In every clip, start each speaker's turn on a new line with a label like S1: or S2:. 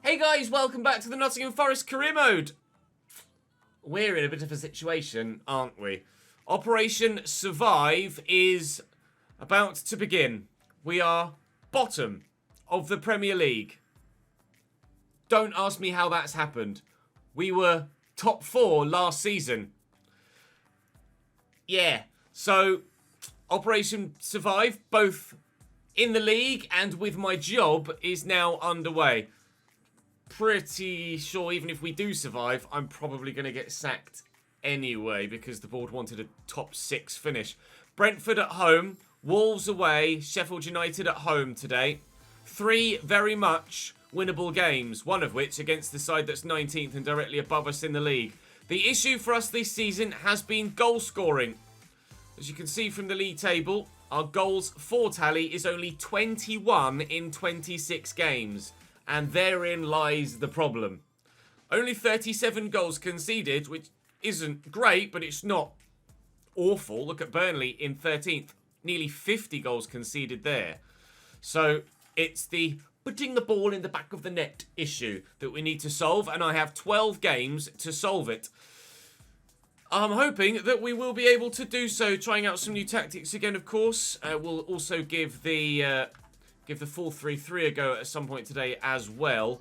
S1: Hey guys, welcome back to the Nottingham Forest career mode. We're in a bit of a situation, aren't we? Operation Survive is about to begin. We are bottom of the Premier League. Don't ask me how that's happened. We were top 4 last season. Yeah, so Operation Survive, both in the league and with my job, is now underway. Pretty sure even if we do survive, I'm probably going to get sacked anyway because the board wanted a top 6 finish. Brentford at home, Wolves away, Sheffield United at home today. 3 very much winnable games, one of which against the side that's 19th and directly above us in the league. The issue for us this season has been goal scoring. As you can see from the league table, our goals for tally is only 21 in 26 games. And therein lies the problem. Only 37 goals conceded, which isn't great, but it's not awful. Look at Burnley in 13th. Nearly 50 goals conceded there. So it's the putting the ball in the back of the net issue that we need to solve. And I have 12 games to solve it. I'm hoping that we will be able to do so. Trying out some new tactics again, of course. We'll also give the 4-3-3 a go at some point today as well.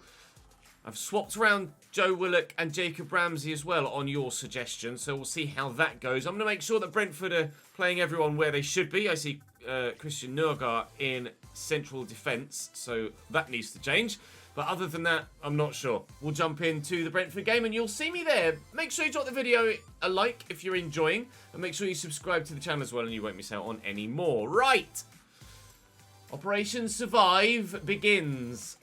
S1: I've swapped around Joe Willock and Jacob Ramsey as well on your suggestion, so we'll see how that goes. I'm going to make sure that Brentford are playing everyone where they should be. I see ChesnoidGaming in central defence, so that needs to change. But other than that, I'm not sure. We'll jump into the Brentford game and you'll see me there. Make sure you drop the video a like if you're enjoying, and make sure you subscribe to the channel as well and you won't miss out on any more. Right! Operation Survive begins.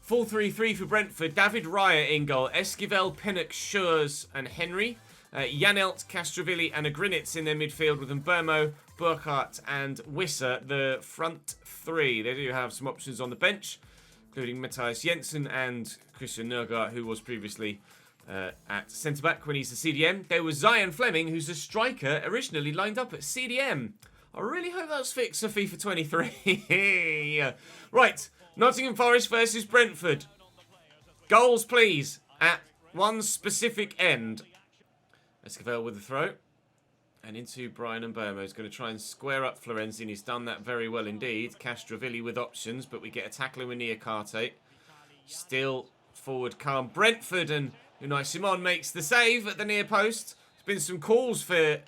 S1: 4-3-3 for Brentford. David Raya in goal. Esquivel, Pinnock, Schurz and Henry. Janelt, Castrovilli and Agrinitz in their midfield with Mbermo, Burkhardt and Wisser, the front 3. They do have some options on the bench, including Matthias Jensen and Christian Nørgaard, who was previously at centre-back when he's the CDM. There was Zion Fleming, who's a striker, originally lined up at CDM. I really hope that's fixed for FIFA 23. Right, Nottingham Forest versus Brentford. Goals, please, at one specific end. Esquivel with the throw. And into Brian Mbermo. He's going to try and square up Florenzi, and he's done that very well indeed. Castrovilli with options, but we get a tackle with Niakate. Still forward calm. Brentford, and Unai Simon makes the save at the near post. There's been some calls for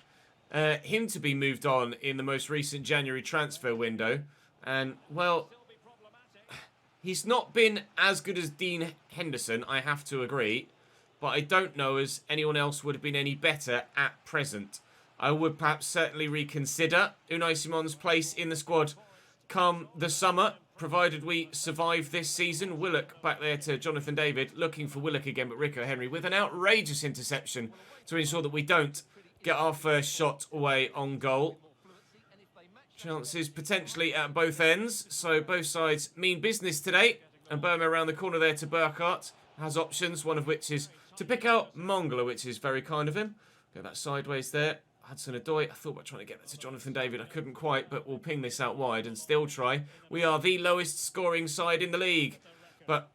S1: him to be moved on in the most recent January transfer window. And, well, he's not been as good as Dean Henderson, I have to agree. But I don't know as anyone else would have been any better at present. I would perhaps certainly reconsider Unai Simon's place in the squad come the summer, provided we survive this season. Willock back there to Jonathan David, looking for Willock again, but Rico Henry with an outrageous interception to ensure that we don't get our first shot away on goal. Chances potentially at both ends, so both sides mean business today. And Burma around the corner there to Burkhardt has options, one of which is to pick out Mongala, which is very kind of him. Go that sideways there. Hudson-Odoi, I thought about trying to get that to Jonathan David. I couldn't quite, but we'll ping this out wide and still try. We are the lowest scoring side in the league. But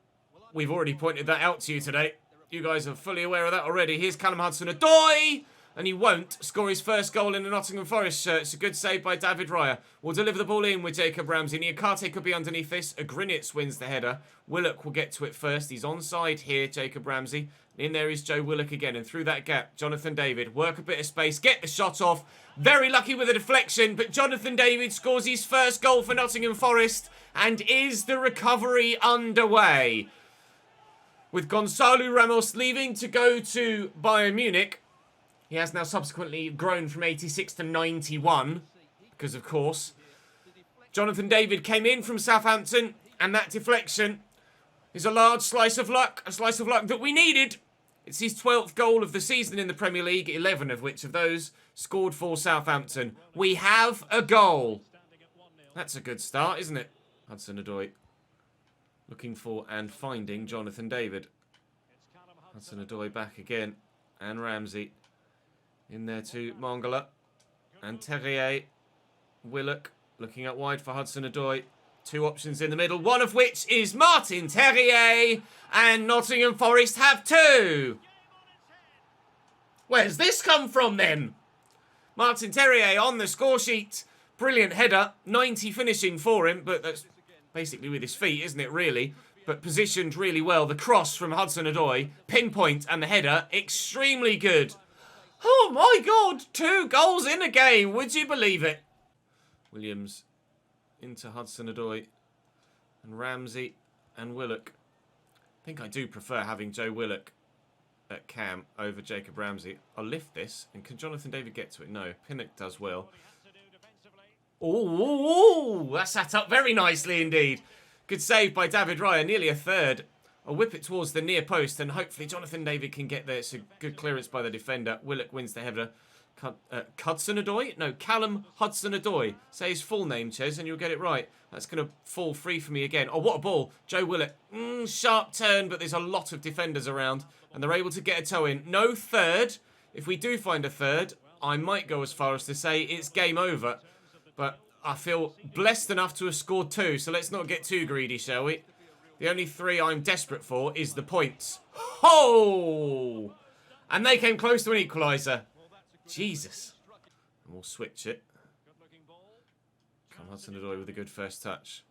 S1: we've already pointed that out to you today. You guys are fully aware of that already. Here's Callum Hudson-Odoi! And he won't score his first goal in the Nottingham Forest shirt. It's a good save by David Raya. We'll deliver the ball in with Jacob Ramsey. Niakate could be underneath this. Agrinitz wins the header. Willock will get to it first. He's onside here, Jacob Ramsey. In there is Joe Willock again. And through that gap, Jonathan David. Work a bit of space. Get the shot off. Very lucky with a deflection. But Jonathan David scores his first goal for Nottingham Forest. And is the recovery underway? With Gonçalo Ramos leaving to go to Bayern Munich. He has now subsequently grown from 86 to 91, because of course, Jonathan David came in from Southampton, and that deflection is a large slice of luck that we needed. It's his 12th goal of the season in the Premier League, 11 of which of those scored for Southampton. We have a goal. That's a good start, isn't it? Hudson-Odoi looking for and finding Jonathan David. Hudson-Odoi back again, and Ramsey. In there to Mongala and Terrier. Willock looking out wide for Hudson-Odoi. Two options in the middle, one of which is Martin Terrier, and Nottingham Forest have two. Where's this come from then? Martin Terrier on the score sheet. Brilliant header, 90 finishing for him, but that's basically with his feet, isn't it, really? But positioned really well. The cross from Hudson-Odoi, pinpoint, and the header, extremely good. Oh my God, 2 goals in a game, would you believe it? Williams into Hudson-Odoi and Ramsey and Willock. I think I do prefer having Joe Willock at cam over Jacob Ramsey. I'll lift this, and can Jonathan David get to it? No, Pinnock does well. Oh, that sat up very nicely indeed. Good save by David Raya, nearly a third. I'll whip it towards the near post, and hopefully Jonathan David can get there. It's a good clearance by the defender. Willock wins the header. Hudson-Odoi? No, Callum Hudson-Odoi. Say his full name, Ches, and you'll get it right. That's going to fall free for me again. Oh, what a ball. Joe Willock. Sharp turn, but there's a lot of defenders around, and they're able to get a toe in. No third. If we do find a third, I might go as far as to say it's game over. But I feel blessed enough to have scored 2, so let's not get too greedy, shall we? The only 3 I'm desperate for is the points. Oh! And they came close to an equaliser. Jesus. And we'll switch it. Come Hudson-Odoi with a good first touch.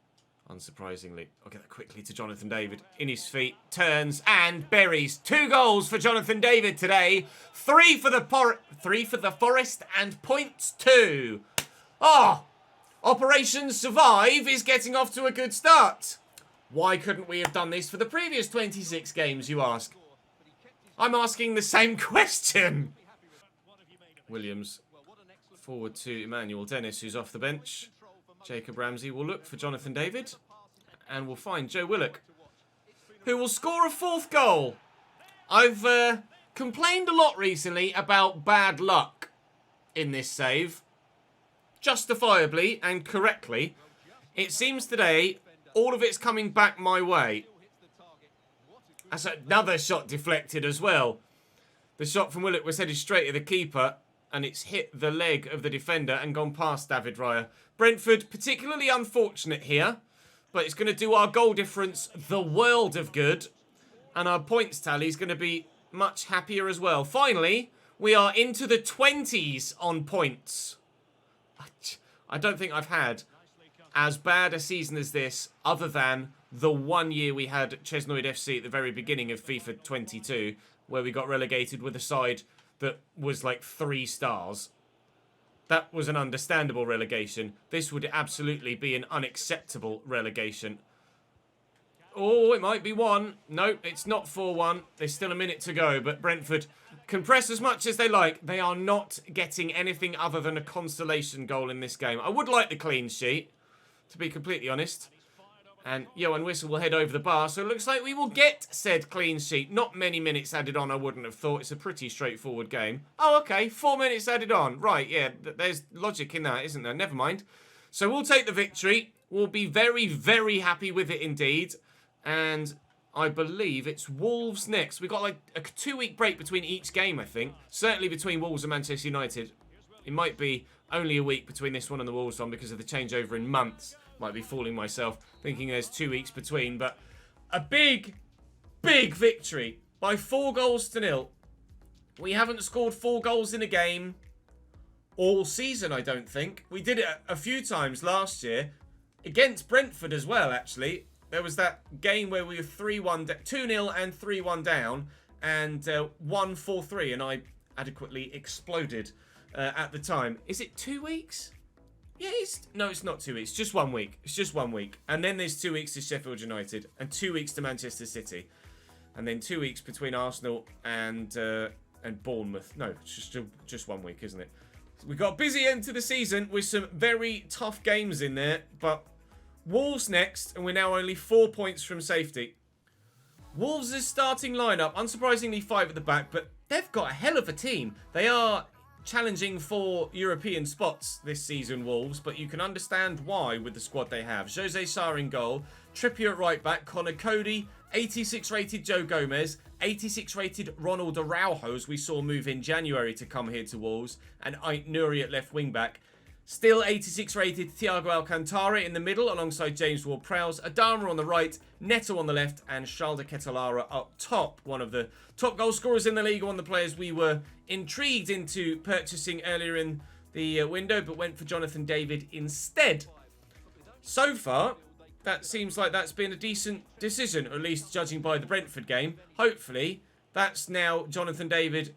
S1: Unsurprisingly. I'll get that quickly to Jonathan David. In his feet. Turns and buries. 2 goals for Jonathan David today. 3 for the Forest and points 2. Oh! Operation Survive is getting off to a good start. Why couldn't we have done this for the previous 26 games, you ask? I'm asking the same question. Williams forward to Emmanuel Dennis, who's off the bench. Jacob Ramsey will look for Jonathan David. And will find Joe Willock, who will score a 4th goal. I've complained a lot recently about bad luck in this save. Justifiably and correctly. It seems today all of it's coming back my way. That's another shot deflected as well. The shot from Willock was headed straight at the keeper, and it's hit the leg of the defender and gone past David Raya. Brentford particularly unfortunate here, but it's going to do our goal difference the world of good, and our points tally is going to be much happier as well. Finally, we are into the 20s on points. I don't think I've had as bad a season as this, other than the 1 year we had Chesnoid FC at the very beginning of FIFA 22, where we got relegated with a side that was like 3 stars. That was an understandable relegation. This would absolutely be an unacceptable relegation. Oh, it might be 1. No, it's not 4-1. There's still a minute to go, but Brentford can press as much as they like. They are not getting anything other than a consolation goal in this game. I would like the clean sheet, to be completely honest. And Johan Whistle will head over the bar, so it looks like we will get said clean sheet. Not many minutes added on, I wouldn't have thought. It's a pretty straightforward game. Oh, okay, 4 minutes added on. Right, yeah, there's logic in that, isn't there? Never mind. So we'll take the victory. We'll be very, very happy with it indeed. And I believe it's Wolves next. We've got like a 2-week break between each game, I think. Certainly between Wolves and Manchester United. It might be only a week between this one and the Wolves one because of the changeover in months. Might be fooling myself thinking there's 2 weeks between. But a big, big victory by 4-0. We haven't scored 4 goals in a game all season, I don't think. We did it a few times last year. Against Brentford as well, actually. There was that game where we were 2-0 and 3-1 down, and 1-4-3, and I adequately exploded at the time. Is it 2 weeks? Yeah, no, it's not 2 weeks. Just 1 week. It's just 1 week. And then there's 2 weeks to Sheffield United, and 2 weeks to Manchester City. And then 2 weeks between Arsenal and Bournemouth. No, it's just 1 week, isn't it? We got a busy end to the season with some very tough games in there, but Wolves next, and we're now only 4 points from safety. Wolves' starting lineup, unsurprisingly 5 at the back, but they've got a hell of a team. They are challenging for European spots this season, Wolves, but you can understand why with the squad they have. Jose Sarr in goal, Trippier at right back, Connor Cody, 86 rated Joe Gomez, 86 rated Ronald Araujo, as we saw move in January to come here to Wolves, and Ait Nouri at left wing back. Still 86 rated Thiago Alcantara in the middle alongside James Ward-Prowse, Adama on the right, Neto on the left, and Charles de Ketelaere up top. One of the top goal scorers in the league, one of the players we were intrigued into purchasing earlier in the window, but went for Jonathan David instead. So far, that seems like that's been a decent decision, or at least judging by the Brentford game. Hopefully, that's now Jonathan David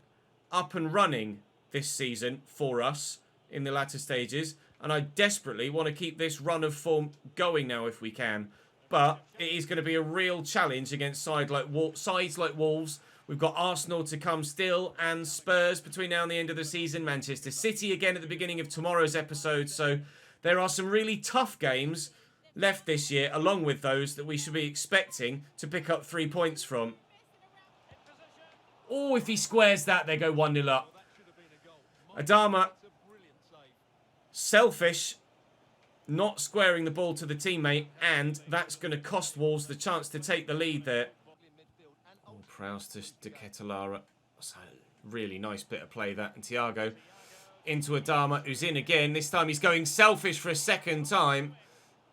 S1: up and running this season for us in the latter stages, and I desperately want to keep this run of form going now if we can. But it is going to be a real challenge against sides like Wolves. We've got Arsenal to come still, and Spurs between now and the end of the season. Manchester City again at the beginning of tomorrow's episode. So there are some really tough games left this year, along with those that we should be expecting to pick up 3 points from. Oh, if he squares that, they go 1-0 up. Adama, selfish, not squaring the ball to the teammate, and that's going to cost Wolves the chance to take the lead there. Oh, Prowse to de Ketelaere. That's a really nice bit of play, that. And Thiago into Adama, who's in again. This time he's going selfish for a second time.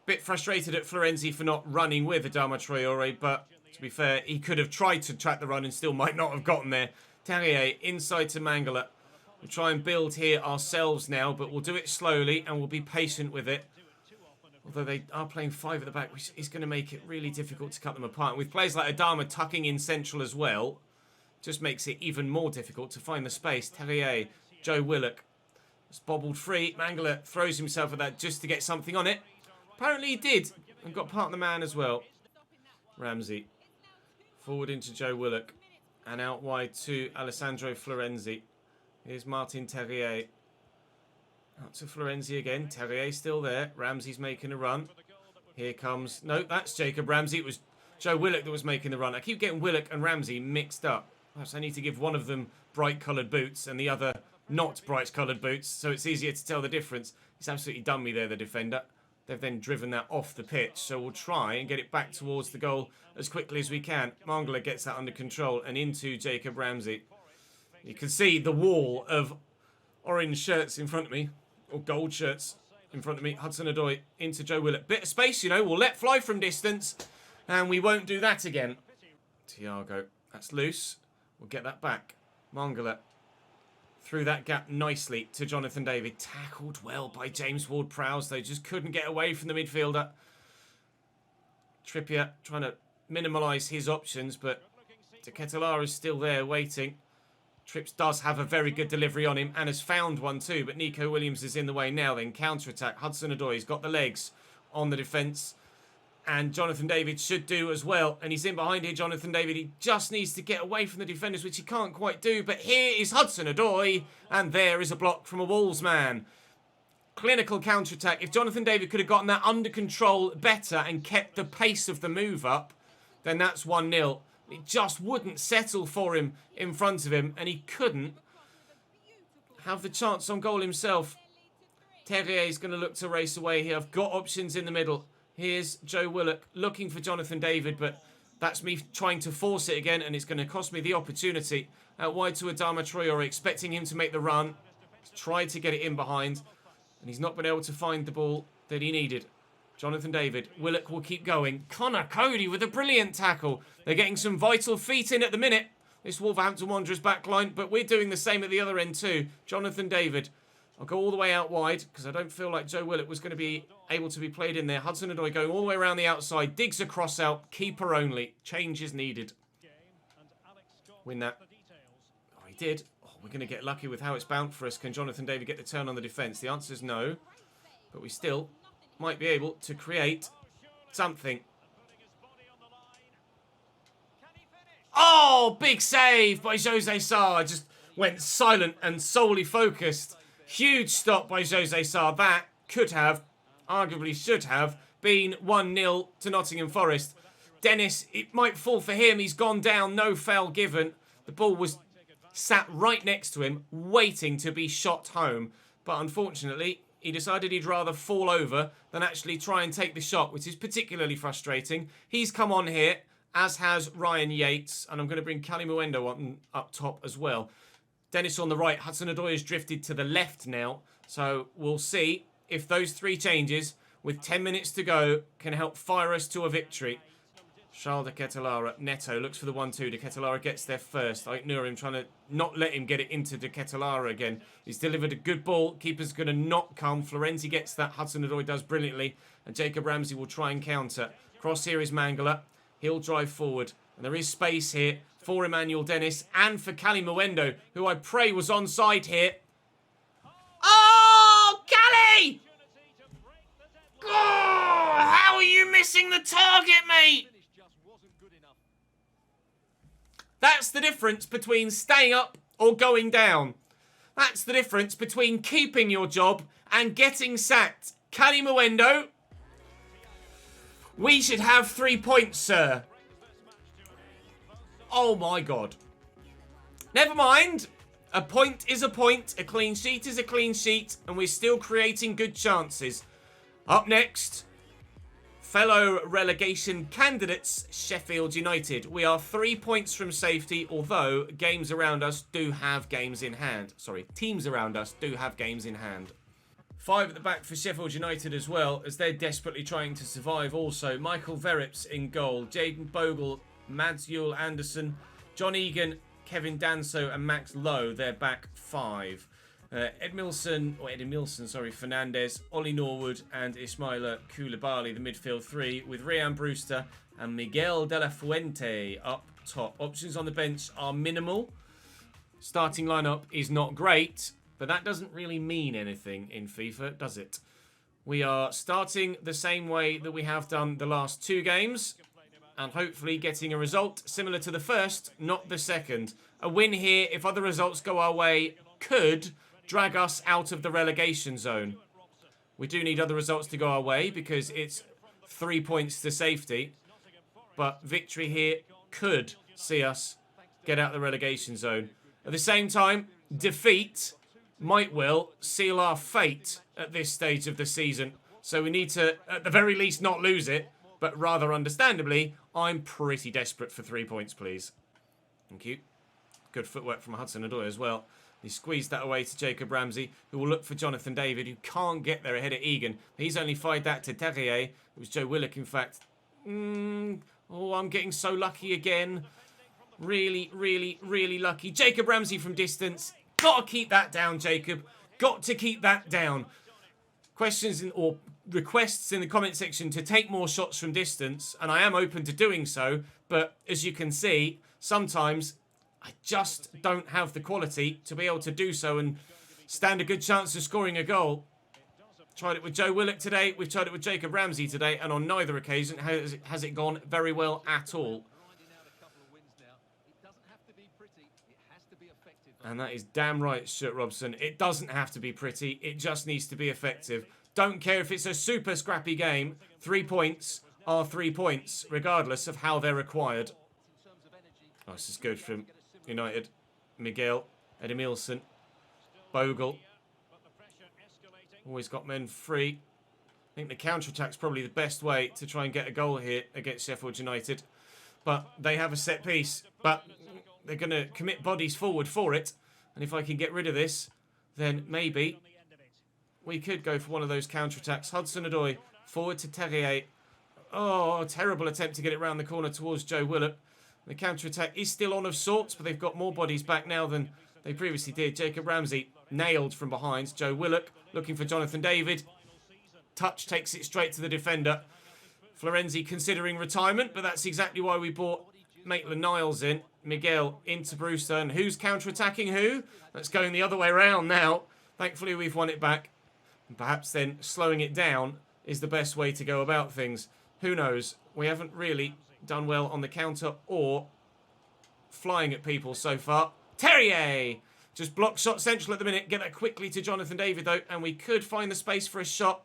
S1: Bit frustrated at Florenzi for not running with Adama Traore, but to be fair, he could have tried to track the run and still might not have gotten there. Terrier inside to Mangala. We'll try and build here ourselves now, but we'll do it slowly and we'll be patient with it. Although they are playing 5 at the back, which is going to make it really difficult to cut them apart. And with players like Adama tucking in central as well, just makes it even more difficult to find the space. Terrier, Joe Willock. It's bobbled free. Mangala throws himself at that just to get something on it. Apparently he did. And got part of the man as well. Ramsey. Forward into Joe Willock. And out wide to Alessandro Florenzi. Here's Martin Terrier. Out to Florenzi again. Terrier still there. Ramsey's making a run. Here comes... No, that's Jacob Ramsey. It was Joe Willock that was making the run. I keep getting Willock and Ramsey mixed up. Perhaps I need to give one of them bright-coloured boots and the other not bright-coloured boots, so it's easier to tell the difference. He's absolutely done me there, the defender. They've then driven that off the pitch, so we'll try and get it back towards the goal as quickly as we can. Mangala gets that under control and into Jacob Ramsey. You can see the wall of orange shirts in front of me, or gold shirts in front of me. Hudson-Odoi into Joe Willock. Bit of space, you know. We'll let fly from distance, and we won't do that again. Thiago, that's loose. We'll get that back. Mangala through that gap nicely to Jonathan David. Tackled well by James Ward-Prowse, though. Just couldn't get away from the midfielder. Trippier trying to minimalise his options, but de Ketelaere is still there waiting. Trips does have a very good delivery on him and has found one too, but Nico Williams is in the way now then. Counter-attack. Hudson-Odoi's got the legs on the defence. And Jonathan David should do as well. And he's in behind here, Jonathan David. He just needs to get away from the defenders, which he can't quite do. But here is Hudson-Odoi. And there is a block from a Wolves man. Clinical counter-attack. If Jonathan David could have gotten that under control better and kept the pace of the move up, then that's 1-0. It just wouldn't settle for him in front of him, and he couldn't have the chance on goal himself. Terrier is going to look to race away here. I've got options in the middle. Here's Joe Willock looking for Jonathan David, but that's me trying to force it again, and it's going to cost me the opportunity. Out wide to Adama Traore, expecting him to make the run. He's tried to get it in behind, and he's not been able to find the ball that he needed. Jonathan David. Willock will keep going. Connor Cody with a brilliant tackle. They're getting some vital feet in at the minute. This Wolverhampton Wanderers backline, but we're doing the same at the other end too. Jonathan David. I'll go all the way out wide because I don't feel like Joe Willock was going to be able to be played in there. Hudson-Odoi going all the way around the outside. Digs a cross out. Keeper only. Change is needed. Win that. Oh, he did. Oh, we're going to get lucky with how it's bounced for us. Can Jonathan David get the turn on the defence? The answer is no. But we still might be able to create something. Oh, big save by Jose Sarr. Just went silent and solely focused. Huge stop by Jose Sarr. That could have, arguably should have, been 1-0 to Nottingham Forest. Dennis, it might fall for him. He's gone down, no foul given. The ball was sat right next to him, waiting to be shot home. But unfortunately, he decided he'd rather fall over than actually try and take the shot, which is particularly frustrating. He's come on here, as has Ryan Yates, and I'm going to bring Cali Muendo on up top as well. Dennis on the right. Hudson-Odoi has drifted to the left now, so we'll see if those 3 changes with 10 minutes to go can help fire us to a victory. Charles de Ketelara. Neto looks for the 1-2. De Ketelara gets there first. I ignore him, trying to not let him get it into De Ketelara again. He's delivered a good ball. Keeper's going to not come. Florenzi gets that. Hudson-Odoi does brilliantly. And Jacob Ramsey will try and counter. Cross here is Mangala. He'll drive forward. And there is space here for Emmanuel Dennis and for Cali Mwendo, who I pray was onside here. Oh, Cali! Oh, how are you missing the target, mate? That's the difference between staying up or going down. That's the difference between keeping your job and getting sacked. Cali Mwendo, we should have 3 points, sir. Oh my God. Never mind. A point is a point. A clean sheet is a clean sheet. And we're still creating good chances. Up next, fellow relegation candidates, Sheffield United. We are 3 points from safety, although games around us do have games in hand. Sorry, teams around us do have games in hand. 5 at the back for Sheffield United as well, as they're desperately trying to survive also. Michael Verrips in goal. Jaden Bogle, Mads Yule Anderson, John Egan, Kevin Danso and Max Lowe, they're back 5. Edmilson, Fernandez, Ollie Norwood and Ismaila Koulibaly, the midfield 3, with Ryan Brewster and Miguel de la Fuente up top. Options on the bench are minimal. Starting lineup is not great, but that doesn't really mean anything in FIFA, does it? We are starting the same way that we have done the last 2 games, and hopefully getting a result similar to the first, not the second. A win here, if other results go our way, could drag us out of the relegation zone. We do need other results to go our way because it's 3 points to safety. But victory here could see us get out of the relegation zone. At the same time, defeat might well seal our fate at this stage of the season. So we need to, at the very least, not lose it. But rather understandably, I'm pretty desperate for 3 points, please. Thank you. Good footwork from Hudson-Odoi as well. He squeezed that away to Jacob Ramsey, who will look for Jonathan David, who can't get there ahead of Egan. He's only fired that to Terrier. It was Joe Willock, in fact. Oh, I'm getting so lucky again. Really, really, really lucky. Jacob Ramsey from distance. Got to keep that down, Jacob. Got to keep that down. Questions or requests in the comment section to take more shots from distance, and I am open to doing so, but as you can see, sometimes I just don't have the quality to be able to do so and stand a good chance of scoring a goal. Tried it with Joe Willock today, we've tried it with Jacob Ramsey today, and on neither occasion has it gone very well at all. And that is damn right, Stuart Robson. It doesn't have to be pretty, it just needs to be effective. Don't care if it's a super scrappy game, 3 points are 3 points, regardless of how they're acquired. Oh, this is good from United. Miguel, Edmilson, Bogle. Always got men free. I think the counter-attack's probably the best way to try and get a goal here against Sheffield United. But they have a set piece. But they're going to commit bodies forward for it. And if I can get rid of this, then maybe we could go for one of those counter-attacks. Hudson-Odoi forward to Terrier. Oh, terrible attempt to get it round the corner towards Joe Willock. The counter-attack is still on of sorts, but they've got more bodies back now than they previously did. Jacob Ramsey nailed from behind. Joe Willock looking for Jonathan David. Touch takes it straight to the defender. Florenzi considering retirement, but that's exactly why we brought Maitland-Niles in. Miguel into Brewster, and who's counter-attacking who? That's going the other way around now. Thankfully, we've won it back. And perhaps then slowing it down is the best way to go about things. Who knows? We haven't really done well on the counter or flying at people so far. Terrier! Just block shot central at the minute. Get that quickly to Jonathan David, though, and we could find the space for a shot.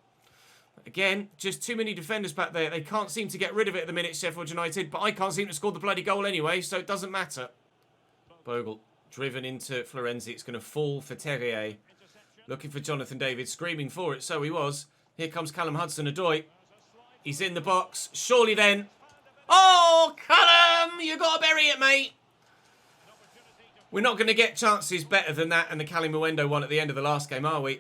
S1: Again, just too many defenders back there. They can't seem to get rid of it at the minute, Sheffield United, but I can't seem to score the bloody goal anyway, so it doesn't matter. Bogle driven into Florenzi. It's going to fall for Terrier. Looking for Jonathan David, screaming for it, so he was. Here comes Callum Hudson-Odoi. He's in the box. Surely then. Oh, Callum! You got to bury it, mate. We're not going to get chances better than that and the Cali Mwendo one at the end of the last game, are we?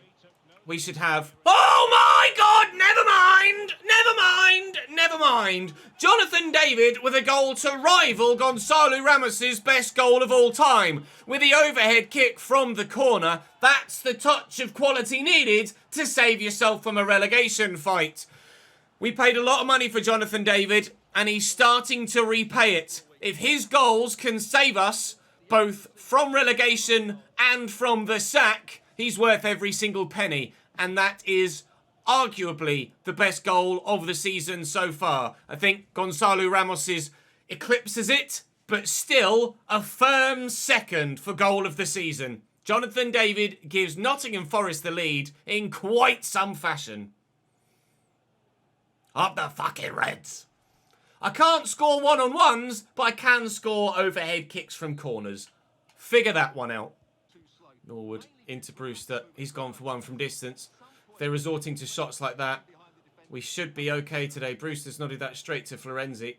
S1: We should have... Oh! Oh my God, never mind, never mind, never mind. Jonathan David with a goal to rival Gonzalo Ramos's best goal of all time. With the overhead kick from the corner, that's the touch of quality needed to save yourself from a relegation fight. We paid a lot of money for Jonathan David, and he's starting to repay it. If his goals can save us, both from relegation and from the sack, he's worth every single penny. And that is arguably the best goal of the season so far. I think Gonzalo Ramos's eclipses it, but still a firm second for goal of the season. Jonathan David gives Nottingham Forest the lead in quite some fashion. Up the fucking Reds. I can't score one-on-ones, but I can score overhead kicks from corners. Figure that one out. Norwood into Brewster. He's gone for one from distance. If they're resorting to shots like that, we should be okay today. Brewster's nodded that straight to Florenzi.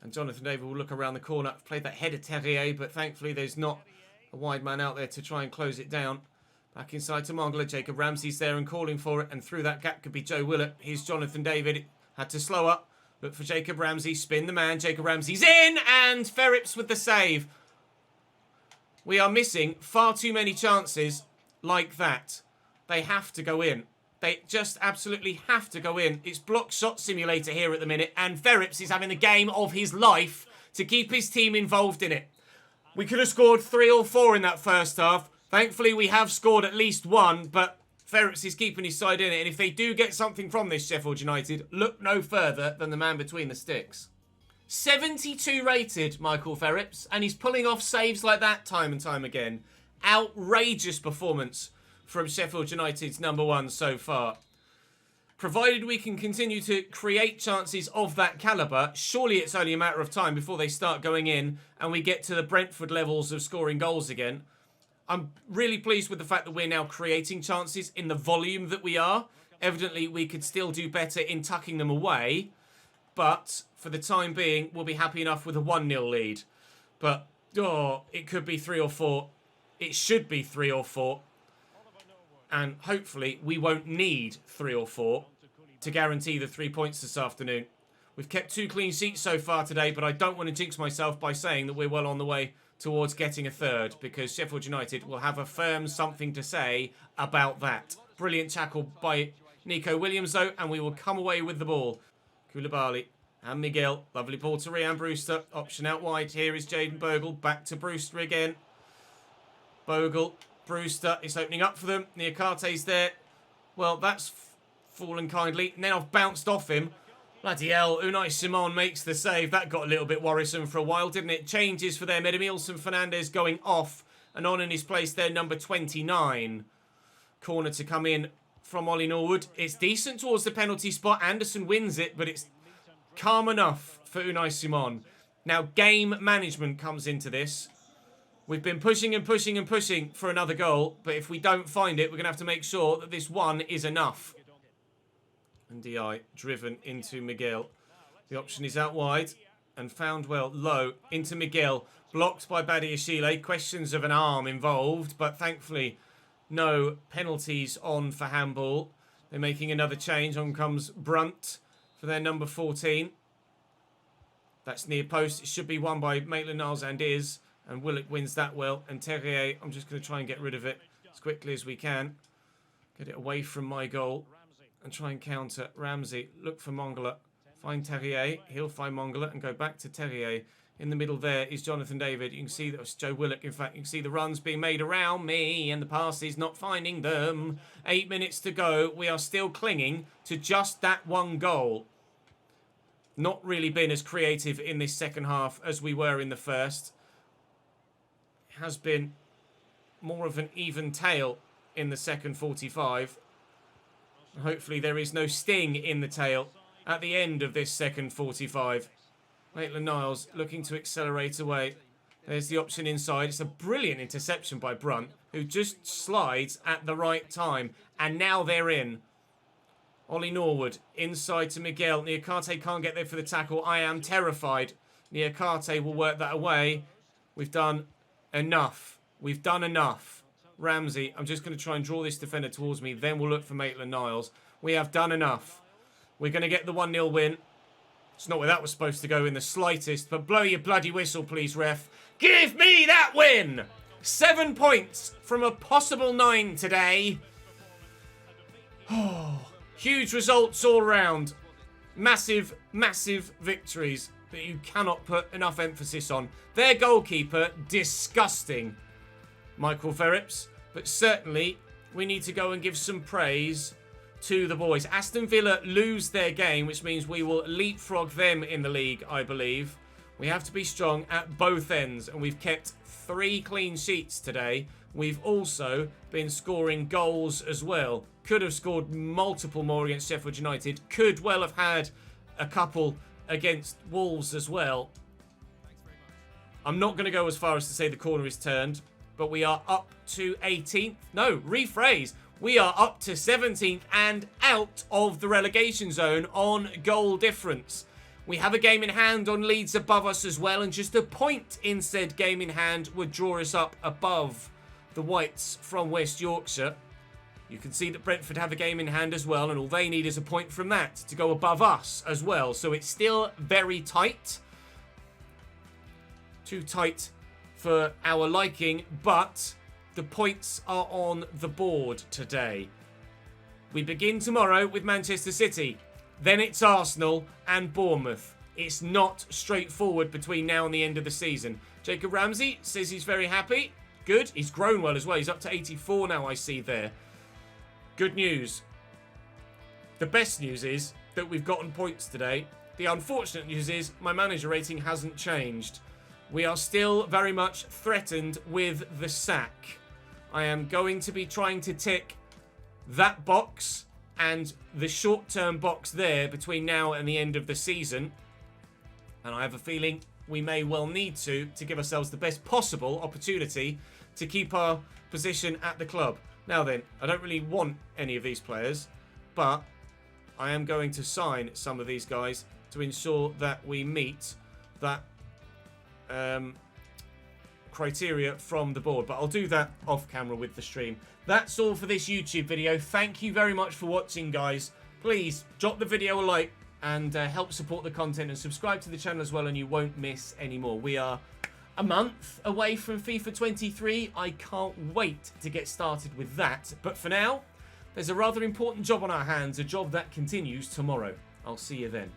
S1: And Jonathan David will look around the corner. I've played that header Terrier, but thankfully there's not a wide man out there to try and close it down. Back inside to Mongala. Jacob Ramsey's there and calling for it. And through that gap could be Joe Willett. Here's Jonathan David. Had to slow up. Look for Jacob Ramsey. Spin the man. Jacob Ramsey's in. And Ferrips with the save. We are missing far too many chances like that. They have to go in. They just absolutely have to go in. It's block shot simulator here at the minute. And Ferrips is having the game of his life to keep his team involved in it. We could have scored 3 or 4 in that first half. Thankfully, we have scored at least 1. But Ferrips is keeping his side in it. And if they do get something from this Sheffield United, look no further than the man between the sticks. 72 rated, Michael Ferrips. And he's pulling off saves like that time and time again. Outrageous performance from Sheffield United's number 1 so far. Provided we can continue to create chances of that calibre, surely it's only a matter of time before they start going in and we get to the Brentford levels of scoring goals again. I'm really pleased with the fact that we're now creating chances in the volume that we are. Evidently, we could still do better in tucking them away. But for the time being, we'll be happy enough with a 1-0 lead. But, it could be 3 or 4. It should be 3 or 4. And hopefully we won't need 3 or 4 to guarantee the 3 points this afternoon. We've kept 2 clean sheets so far today, but I don't want to jinx myself by saying that we're well on the way towards getting a 3rd, because Sheffield United will have a firm something to say about that. Brilliant tackle by Nico Williams, though, and we will come away with the ball. Koulibaly and Miguel. Lovely ball to Ryan Brewster. Option out wide. Here is Jaden Bogle. Back to Brewster again. Bogle. Brewster is opening up for them. Niakate's there. Well, that's fallen kindly. And then I've bounced off him. Bloody hell. Unai Simon makes the save. That got a little bit worrisome for a while, didn't it? Changes for them. Edemilson Fernandez going off. And on in his place there, number 29. Corner to come in from Ollie Norwood. It's decent towards the penalty spot. Anderson wins it, but it's calm enough for Unai Simon. Now, game management comes into this. We've been pushing and pushing and pushing for another goal, but if we don't find it, we're going to have to make sure that this one is enough. And DI driven into Miguel. The option is out wide and found well low into Miguel. Blocked by Badiashile. Questions of an arm involved, but thankfully no penalties on for handball. They're making another change. On comes Brunt for their number 14. That's near post. It should be won by Maitland-Niles and is. And Willock wins that well. And Terrier, I'm just going to try and get rid of it as quickly as we can. Get it away from my goal. And try and counter. Ramsey, look for Mongala. Find Terrier. He'll find Mongala and go back to Terrier. In the middle there is Jonathan David. You can see that was Joe Willock. In fact, you can see the runs being made around me. And the passes not finding them. 8 minutes to go. We are still clinging to just that one goal. Not really been as creative in this second half as we were in the first. Has been more of an even tail in the second 45. Hopefully there is no sting in the tail at the end of this second 45. Maitland-Niles looking to accelerate away. There's the option inside. It's a brilliant interception by Brunt, who just slides at the right time. And now they're in. Ollie Norwood inside to Miguel. Niakate can't get there for the tackle. I am terrified. Niakate will work that away. We've done enough. We've done enough. Ramsey, I'm just going to try and draw this defender towards me. Then we'll look for Maitland-Niles. We have done enough. We're going to get the 1-0 win. It's not where that was supposed to go in the slightest, but blow your bloody whistle, please, ref. Give me that win! 7 points from a possible 9 today. Oh, huge results all round. Massive, massive victories that you cannot put enough emphasis on. Their goalkeeper, disgusting, Michael Verrips. But certainly, we need to go and give some praise to the boys. Aston Villa lose their game, which means we will leapfrog them in the league, I believe. We have to be strong at both ends, and we've kept 3 clean sheets today. We've also been scoring goals as well. Could have scored multiple more against Sheffield United. Could well have had a couple against Wolves as well. I'm not going to go as far as to say the corner is turned, but we are up to 18th. No, rephrase. We are up to 17th and out of the relegation zone on goal difference. We have a game in hand on Leeds above us as well, and just a point in said game in hand would draw us up above the Whites from West Yorkshire. You can see that Brentford have a game in hand as well, and all they need is a point from that to go above us as well. So it's still very tight. Too tight for our liking, but the points are on the board today. We begin tomorrow with Manchester City. Then it's Arsenal and Bournemouth. It's not straightforward between now and the end of the season. Jacob Ramsey says he's very happy. Good. He's grown well as well. He's up to 84 now, I see there. Good news. The best news is that we've gotten points today. The unfortunate news is my manager rating hasn't changed. We are still very much threatened with the sack. I am going to be trying to tick that box and the short-term box there between now and the end of the season. And I have a feeling we may well need to give ourselves the best possible opportunity to keep our position at the club. Now then, I don't really want any of these players, but I am going to sign some of these guys to ensure that we meet that criteria from the board. But I'll do that off camera with the stream. That's all for this YouTube video. Thank you very much for watching, guys. Please drop the video a like and help support the content, and subscribe to the channel as well, and you won't miss any more. We are a month away from FIFA 23. I can't wait to get started with that. But for now, there's a rather important job on our hands, a job that continues tomorrow. I'll see you then.